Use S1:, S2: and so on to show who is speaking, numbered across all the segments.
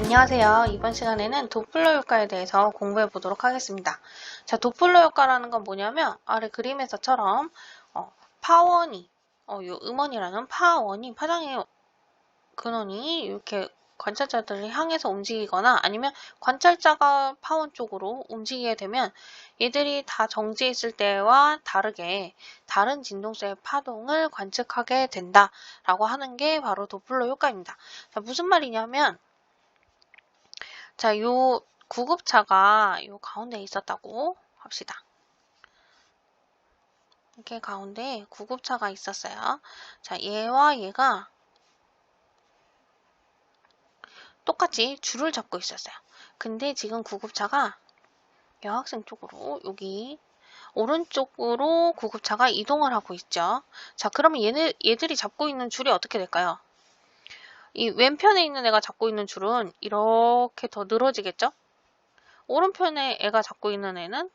S1: 안녕하세요. 이번 시간에는 도플러 효과에 대해서 공부해 보도록 하겠습니다. 자, 도플러 효과라는 건 뭐냐면 아래 그림에서처럼 파원이 요 음원이라는 파원이 파장의 근원이 이렇게 관찰자들을 향해서 움직이거나 아니면 관찰자가 파원 쪽으로 움직이게 되면 얘들이 다 정지해 있을 때와 다르게 다른 진동수의 파동을 관측하게 된다라고 하는 게 바로 도플러 효과입니다. 자, 무슨 말이냐면 자, 요 구급차가 요 가운데에 있었다고 합시다. 이렇게 가운데에 구급차가 있었어요. 자, 얘와 얘가 똑같이 줄을 잡고 있었어요. 근데 지금 구급차가 여학생 쪽으로 여기 오른쪽으로 구급차가 이동을 하고 있죠. 자, 그러면 얘들이 잡고 있는 줄이 어떻게 될까요? 이 왼편에 있는 애가 잡고 있는 줄은 이렇게 더 늘어지겠죠? 오른편에 애가 잡고 있는 애는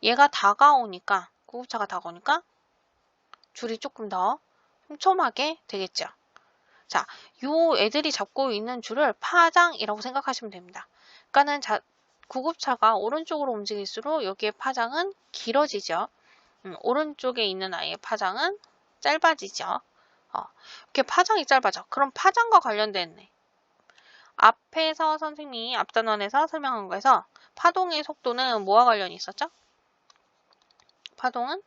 S1: 얘가 다가오니까 구급차가 다가오니까 줄이 조금 더 촘촘하게 되겠죠. 자, 요 애들이 잡고 있는 줄을 파장이라고 생각하시면 됩니다. 그러니까는 구급차가 오른쪽으로 움직일수록 여기에 파장은 길어지죠. 오른쪽에 있는 아이의 파장은 짧아지죠. 이렇게 파장이 짧아져. 그럼 파장과 관련된 앞에서 선생님이 앞 단원에서 설명한 거에서 파동의 속도는 뭐와 관련이 있었죠? 파동은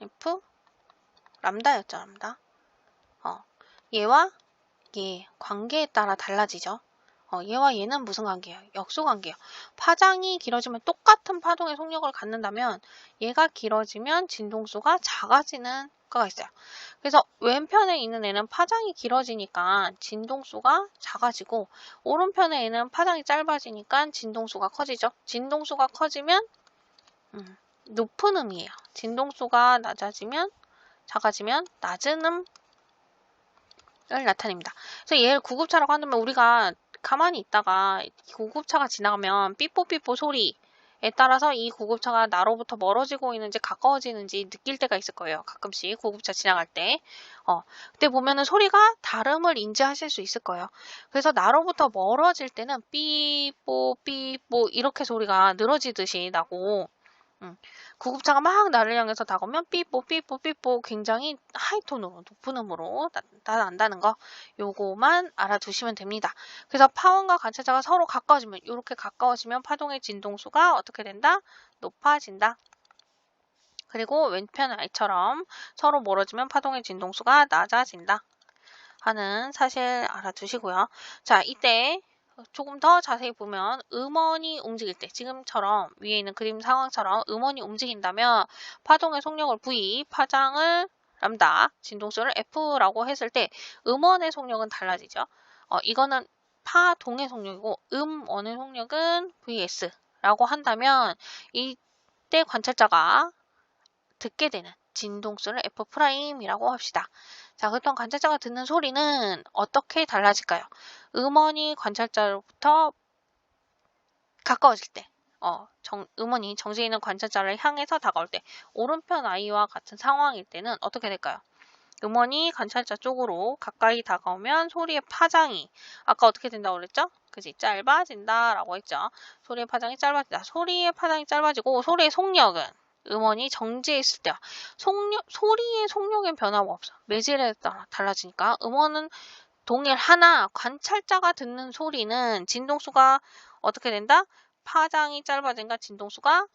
S1: F 람다였죠, 람다. 얘와 얘 관계에 따라 달라지죠. 얘와 얘는 무슨 관계예요? 역수 관계예요. 파장이 길어지면 똑같은 파동의 속력을 갖는다면 얘가 길어지면 진동수가 작아지는 거가 있어요. 그래서 왼편에 있는 애는 파장이 길어지니까 진동수가 작아지고 오른편에 있는 파장이 짧아지니까 진동수가 커지죠. 진동수가 커지면 높은 음이에요. 진동수가 작아지면 낮은 음을 나타냅니다. 그래서 얘를 구급차라고 한다면 우리가 가만히 있다가 구급차가 지나가면 삐뽀삐뽀 소리에 따라서 이 구급차가 나로부터 멀어지고 있는지 가까워지는지 느낄 때가 있을 거예요. 가끔씩 구급차 지나갈 때. 그때 보면은 소리가 다름을 인지하실 수 있을 거예요. 그래서 나로부터 멀어질 때는 삐뽀 삐뽀 이렇게 소리가 늘어지듯이 나고 구급차가 막 나를 향해서 다가오면 삐뽀 삐뽀 삐뽀 굉장히 하이톤으로 높은 음으로 나타난다는 거 요거만 알아두시면 됩니다. 그래서 파원과 관찰자가 서로 가까워지면 이렇게 가까워지면 파동의 진동수가 어떻게 된다? 높아진다. 그리고 왼편 아이처럼 서로 멀어지면 파동의 진동수가 낮아진다 하는 사실 알아두시고요. 자, 이때 조금 더 자세히 보면 음원이 움직일 때 지금처럼 위에 있는 그림 상황처럼 음원이 움직인다면 파동의 속력을 V, 파장을 람다, 진동수를 F라고 했을 때 음원의 속력은 달라지죠. 이거는 파동의 속력이고 음원의 속력은 VS라고 한다면 이때 관찰자가 듣게 되는 진동수를 F'이라고 합시다. 자, 그렇다면 관찰자가 듣는 소리는 어떻게 달라질까요? 음원이 관찰자로부터 가까워질 때, 음원이 정지해 있는 관찰자를 향해서 다가올 때, 오른편 아이와 같은 상황일 때는 어떻게 될까요? 음원이 관찰자 쪽으로 가까이 다가오면 소리의 파장이 아까 어떻게 된다고 그랬죠? 그지? 짧아진다라고 했죠. 소리의 파장이 짧아진다. 소리의 파장이 짧아지고 소리의 속력은 음원이 정지해 있을 때와 소리의 속력엔 변화가 없어. 매질에 따라 달라지니까 음원은 동일하나 관찰자가 듣는 소리는 진동수가 어떻게 된다? 파장이 짧아진가 진동수가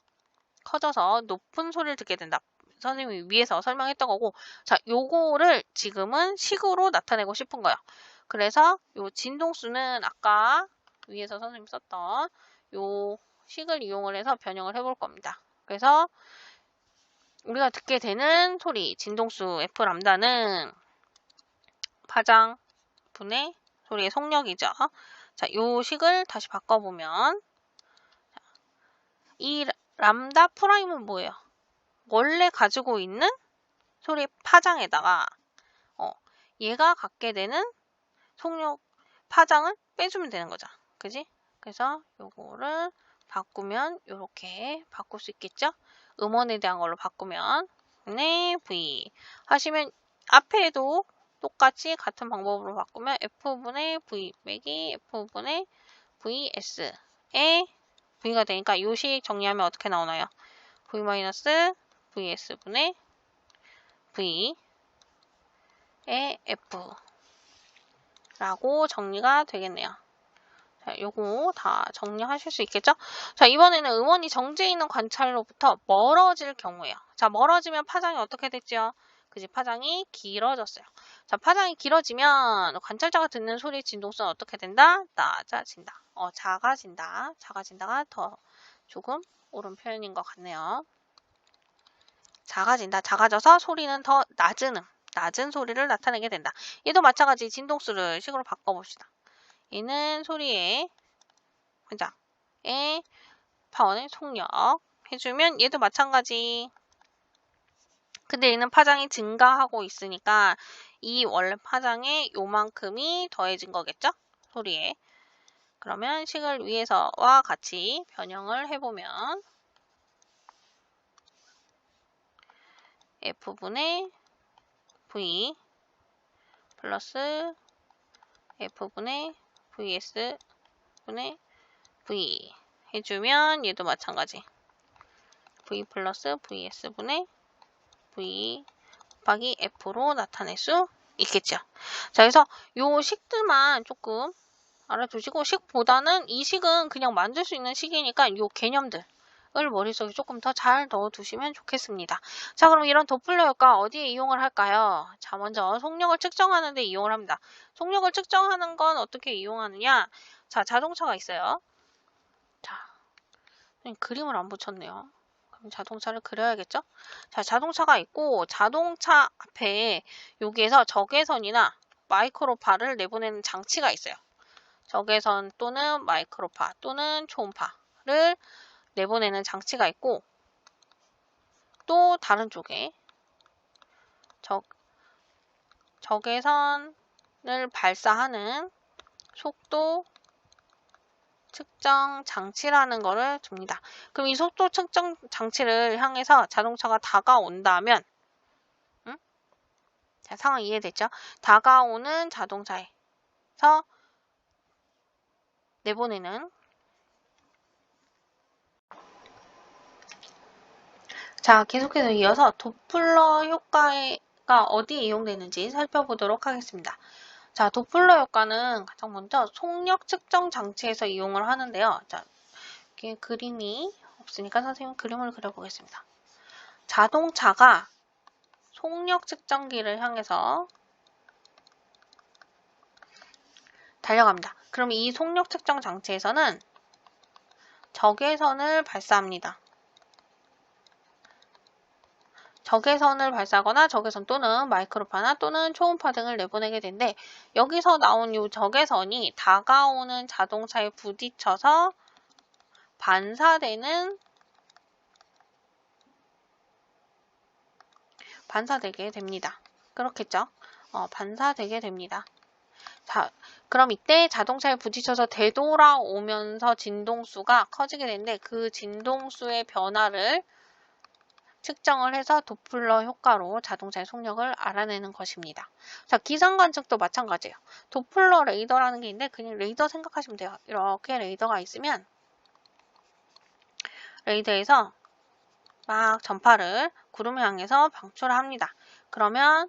S1: 커져서 높은 소리를 듣게 된다. 선생님이 위에서 설명했던 거고, 자, 요거를 지금은 식으로 나타내고 싶은 거예요. 그래서 요 진동수는 아까 위에서 선생님이 썼던 요 식을 이용을 해서 변형을 해볼 겁니다. 그래서 우리가 듣게 되는 소리, 진동수 F 람다는 파장 분의 소리의 속력이죠. 자, 요 식을 다시 바꿔보면 이 람다 프라임은 뭐예요? 원래 가지고 있는 소리의 파장에다가 얘가 갖게 되는 속력 파장을 빼주면 되는 거죠. 그지? 그래서 요거를 바꾸면 요렇게 바꿀 수 있겠죠? 음원에 대한 걸로 바꾸면 네, V 하시면 앞에도 똑같이 같은 방법으로 바꾸면 F분의 V 빼기 F분의 VS에 V가 되니까 요식 정리하면 어떻게 나오나요? V-VS분의 V의 F 라고 정리가 되겠네요. 자, 요거 다 정리하실 수 있겠죠? 자, 이번에는 음원이 정지해 있는 관찰로부터 멀어질 경우예요. 자, 멀어지면 파장이 어떻게 됐죠? 그지? 파장이 길어졌어요. 자, 파장이 길어지면 관찰자가 듣는 소리의 진동성은 어떻게 된다? 낮아진다. 작아진다. 작아진다가 더 조금 옳은 표현인 것 같네요. 작아진다. 작아져서 소리는 더 낮은 소리를 나타내게 된다. 얘도 마찬가지 진동수를 식으로 바꿔봅시다. 얘는 소리의 현장의 파원을 속력 해주면 얘도 마찬가지. 근데 얘는 파장이 증가하고 있으니까 이 원래 파장에 요만큼이 더해진 거겠죠? 소리에. 그러면 식을 위에서와 같이 변형을 해보면 F분의 V 플러스 F분의 VS분의 V 해주면 얘도 마찬가지. V 플러스 VS분의 V 곱하기 F로 나타낼 수 있겠죠. 자, 그래서 요 식들만 조금 알아두시고 식보다는 이 식은 그냥 만들 수 있는 식이니까 요 개념들을 머릿속에 조금 더 잘 넣어두시면 좋겠습니다. 자, 그럼 이런 도플러 효과 어디에 이용을 할까요? 자, 먼저 속력을 측정하는 데 이용을 합니다. 속력을 측정하는 건 어떻게 이용하느냐? 자, 자동차가 있어요. 자, 그림을 안 붙였네요. 그럼 자동차를 그려야겠죠? 자, 자동차가 있고 자동차 앞에 여기에서 적외선이나 마이크로파를 내보내는 장치가 있어요. 적외선 또는 마이크로파 또는 초음파를 내보내는 장치가 있고 또 다른 쪽에 적외선을 발사하는 속도 측정 장치라는 거를 줍니다. 그럼 이 속도 측정 장치를 향해서 자동차가 다가온다면 자, 상황 이해됐죠? 다가오는 자동차에서 내보내는 자, 계속해서 이어서 도플러 효과가 어디에 이용되는지 살펴보도록 하겠습니다. 자, 도플러 효과는 가장 먼저 속력 측정 장치에서 이용을 하는데요. 자, 이렇게 그림이 없으니까 선생님 그림을 그려보겠습니다. 자동차가 속력 측정기를 향해서 달려갑니다. 그럼 이 속력 측정 장치에서는 적외선을 발사합니다. 적외선을 발사하거나 적외선 또는 마이크로파나 또는 초음파 등을 내보내게 되는데 여기서 나온 이 적외선이 다가오는 자동차에 부딪혀서 반사되게 됩니다. 그렇겠죠? 반사되게 됩니다. 자, 그럼 이때 자동차에 부딪혀서 되돌아오면서 진동수가 커지게 되는데 그 진동수의 변화를 측정을 해서 도플러 효과로 자동차의 속력을 알아내는 것입니다. 자, 기상 관측도 마찬가지예요. 도플러 레이더라는 게 있는데 그냥 레이더 생각하시면 돼요. 이렇게 레이더가 있으면 레이더에서 막 전파를 구름을 향해서 방출합니다. 그러면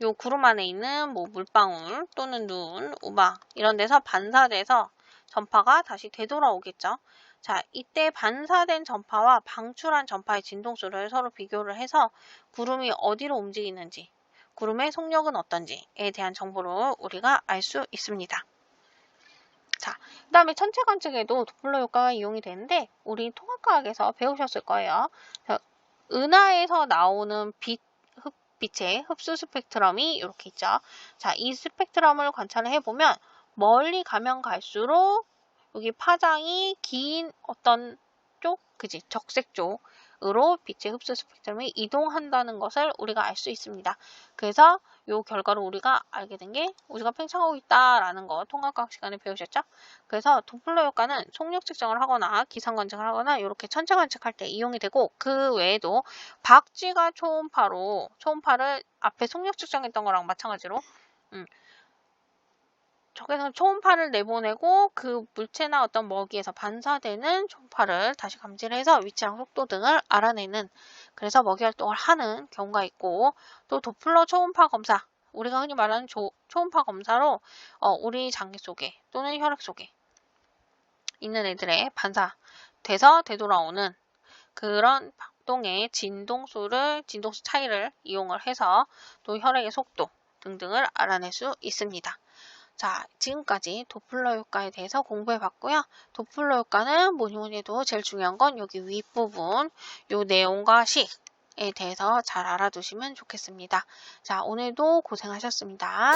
S1: 요 구름 안에 있는 뭐 물방울 또는 눈, 우박 이런 데서 반사돼서 전파가 다시 되돌아오겠죠. 자, 이때 반사된 전파와 방출한 전파의 진동수를 서로 비교를 해서 구름이 어디로 움직이는지, 구름의 속력은 어떤지에 대한 정보를 우리가 알 수 있습니다. 자, 그 다음에 천체 관측에도 도플러 효과가 이용이 되는데 우리 통합과학에서 배우셨을 거예요. 자, 은하에서 나오는 빛의 흡수 스펙트럼이 이렇게 있죠. 자, 이 스펙트럼을 관찰을 해보면 멀리 가면 갈수록 여기 파장이 긴 어떤 쪽, 그지? 적색 쪽, 빛의 흡수 스펙트럼이 이동한다는 것을 우리가 알 수 있습니다. 그래서 이 결과로 우리가 알게 된 게 우주가 팽창하고 있다라는 거 통합과학 시간에 배우셨죠? 그래서 도플러 효과는 속력 측정을 하거나 기상 관측을 하거나 이렇게 천체 관측할 때 이용이 되고, 그 외에도 박쥐가 초음파를 앞에 속력 측정했던 거랑 마찬가지로 적외선 초음파를 내보내고 그 물체나 어떤 먹이에서 반사되는 초음파를 다시 감지를 해서 위치랑 속도 등을 알아내는, 그래서 먹이 활동을 하는 경우가 있고, 또 도플러 초음파 검사, 우리가 흔히 말하는 초음파 검사로 우리 장기 속에 또는 혈액 속에 있는 반사돼서 되돌아오는 그런 박동의 진동수 차이를 이용을 해서 또 혈액의 속도 등등을 알아낼 수 있습니다. 자, 지금까지 도플러 효과에 대해서 공부해 봤고요. 도플러 효과는 뭐니 해도 제일 중요한 건 여기 윗부분 요 내용과 식에 대해서 잘 알아두시면 좋겠습니다. 자, 오늘도 고생하셨습니다.